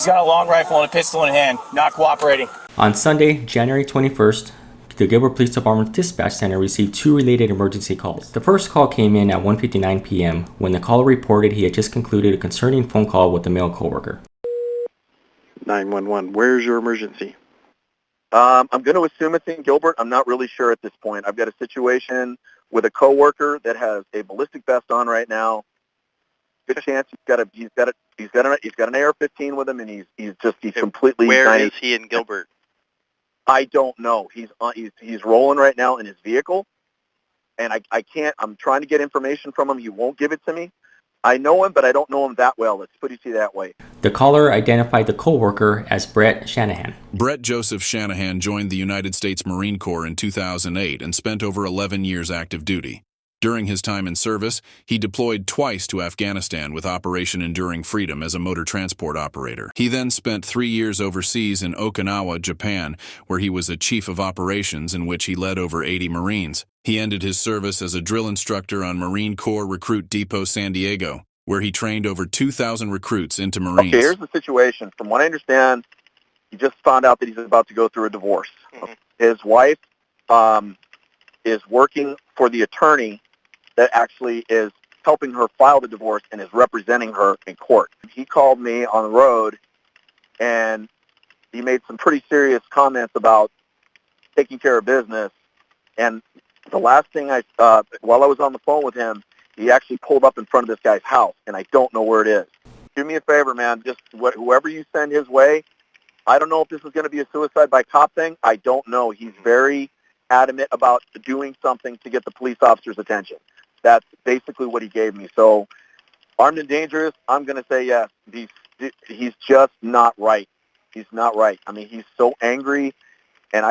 He's got a long rifle and a pistol in hand, not cooperating. On Sunday, January 21st, the Gilbert Police Department Dispatch Center received two related emergency calls. The first call came in at 1:59 p.m. when the caller reported he had just concluded a concerning phone call with a male coworker. 911, where's your emergency? I'm going to assume it's in Gilbert. I'm not really sure at this point. I've got a situation with a coworker that has a ballistic vest on right now. Good chance he's got an AR-15 with him, and he's completely. Where is he in Gilbert? I don't know. He's rolling right now in his vehicle, and I can't. I'm trying to get information from him. He won't give it to me. I know him, but I don't know him that well. Let's put it that way. The caller identified the coworker as Brett Shanahan. Brett Joseph Shanahan joined the United States Marine Corps in 2008 and spent over 11 years active duty. During his time in service, he deployed twice to Afghanistan with Operation Enduring Freedom as a motor transport operator. He then spent 3 years overseas in Okinawa, Japan, where he was a chief of operations in which he led over 80 Marines. He ended his service as a drill instructor on Marine Corps Recruit Depot San Diego, where he trained over 2,000 recruits into Marines. Okay, here's the situation. From what I understand, he just found out that he's about to go through a divorce. Mm-hmm. His wife is working for the attorney that actually is helping her file the divorce and is representing her in court. He called me on the road, and he made some pretty serious comments about taking care of business. And the last thing while I was on the phone with him, he actually pulled up in front of this guy's house, and I don't know where it is. Do me a favor, man. Just whoever you send his way, I don't know if this is going to be a suicide by cop thing. I don't know. He's very adamant about doing something to get the police officer's attention. That's basically what he gave me. So, armed and dangerous, I'm going to say yes. He's just not right. He's not right. I mean, he's so angry, and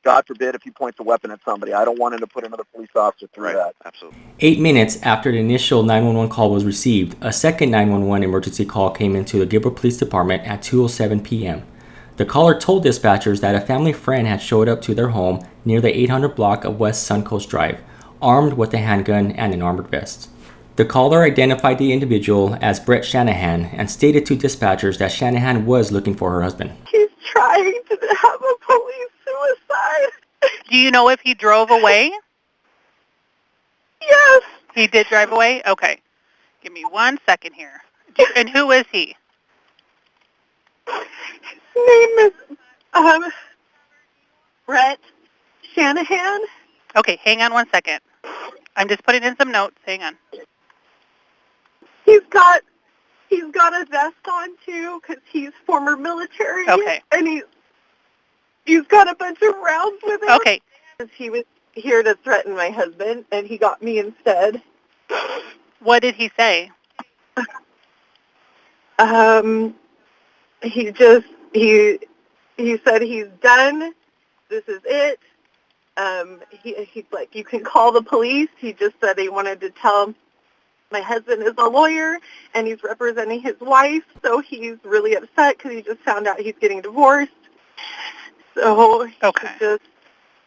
God forbid if he points a weapon at somebody. I don't want him to put another police officer through that. Absolutely. 8 minutes after the initial 911 call was received, a second 911 emergency call came into the Gilbert Police Department at 2:07 p.m. The caller told dispatchers that a family friend had showed up to their home near the 800 block of West Suncoast Drive, armed with a handgun and an armored vest. The caller identified the individual as Brett Shanahan and stated to dispatchers that Shanahan was looking for her husband. He's trying to have a police suicide. Do you know if he drove away? Yes. He did drive away? Okay. Give me 1 second here. And who is he? His name is Brett Shanahan. Okay, hang on 1 second. I'm just putting in some notes. Hang on. He's got a vest on too, because he's former military. Okay. And he's got a bunch of rounds with him. Okay. He was here to threaten my husband, and he got me instead. What did he say? He said he's done. This is it. He's like, you can call the police. He just said he wanted to tell him my husband is a lawyer, and he's representing his wife, so he's really upset because he just found out he's getting divorced. So he just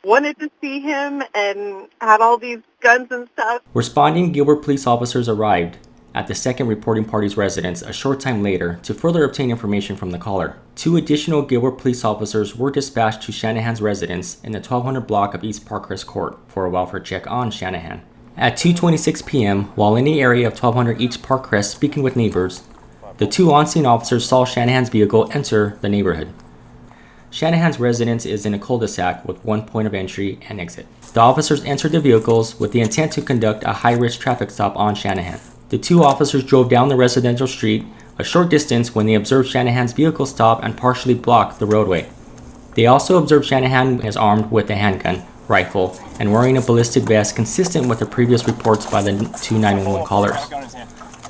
wanted to see him and had all these guns and stuff. Responding Gilbert police officers arrived at the second reporting party's residence a short time later to further obtain information from the caller. 2 additional Gilbert police officers were dispatched to Shanahan's residence in the 1200 block of East Parkhurst Court for a welfare check on Shanahan. At 2:26 p.m., while in the area of 1200 East Parkhurst speaking with neighbors, the 2 on-scene officers saw Shanahan's vehicle enter the neighborhood. Shanahan's residence is in a cul-de-sac with 1 point of entry and exit. The officers entered the vehicles with the intent to conduct a high-risk traffic stop on Shanahan. The 2 officers drove down the residential street a short distance when they observed Shanahan's vehicle stop and partially block the roadway. They also observed Shanahan is armed with a handgun, rifle, and wearing a ballistic vest consistent with the previous reports by the 2 911 callers.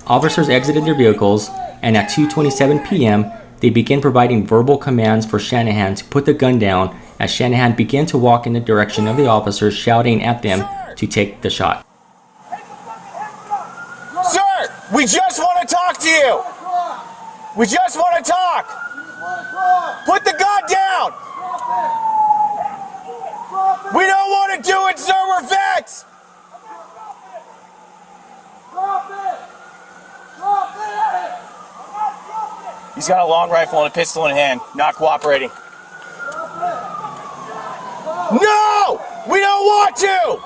Officers exited their vehicles, and at 2:27 p.m., they began providing verbal commands for Shanahan to put the gun down as Shanahan began to walk in the direction of the officers, shouting at them to take the shot. Sir, we just want to talk to you. We just want to talk. Put the gun down. We don't want to do it, sir. We're vets. He's got a long rifle and a pistol in hand, not cooperating. No! We don't want to!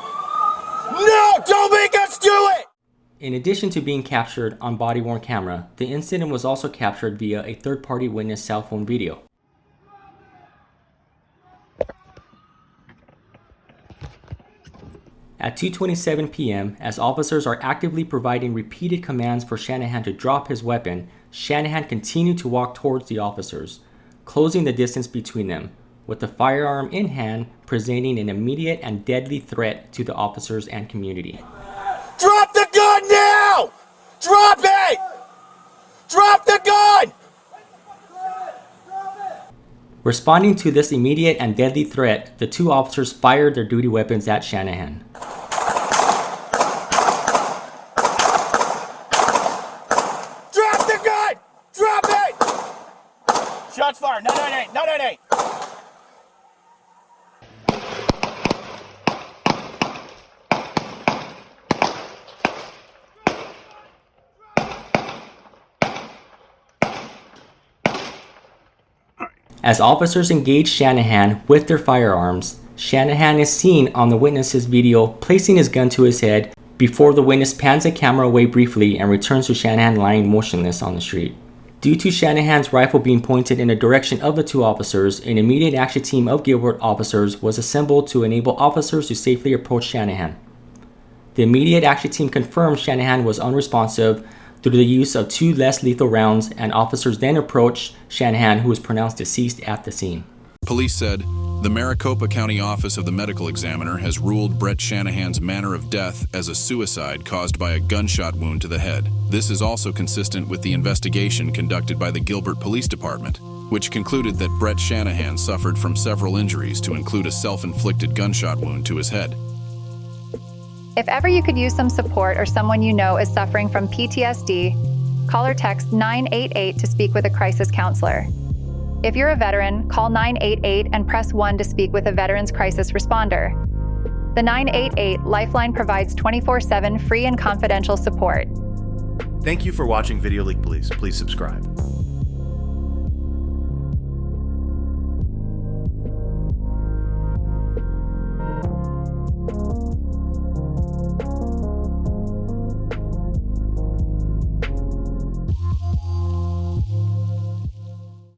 No! Don't make us do it! In addition to being captured on body-worn camera, the incident was also captured via a third-party witness cell phone video. At 2:27 p.m., as officers are actively providing repeated commands for Shanahan to drop his weapon, Shanahan continued to walk towards the officers, closing the distance between them, with the firearm in hand, presenting an immediate and deadly threat to the officers and community. Drop the gun now! Drop it! Drop the gun! Responding to this immediate and deadly threat, the two officers fired their duty weapons at Shanahan. Drop the gun! Drop it! Shots fired. 998. 998. As officers engage Shanahan with their firearms, Shanahan is seen on the witness's video placing his gun to his head before the witness pans the camera away briefly and returns to Shanahan lying motionless on the street. Due to Shanahan's rifle being pointed in the direction of the two officers, an immediate action team of Gilbert officers was assembled to enable officers to safely approach Shanahan. The immediate action team confirmed Shanahan was unresponsive through the use of 2 less lethal rounds, and officers then approached Shanahan, who was pronounced deceased at the scene. Police said, the Maricopa County Office of the Medical Examiner has ruled Brett Shanahan's manner of death as a suicide caused by a gunshot wound to the head. This is also consistent with the investigation conducted by the Gilbert Police Department, which concluded that Brett Shanahan suffered from several injuries to include a self-inflicted gunshot wound to his head. If ever you could use some support or someone you know is suffering from PTSD, call or text 988 to speak with a crisis counselor. If you're a veteran, call 988 and press 1 to speak with a veterans crisis responder. The 988 Lifeline provides 24/7 free and confidential support. Thank you for watching Video League Police. Please subscribe.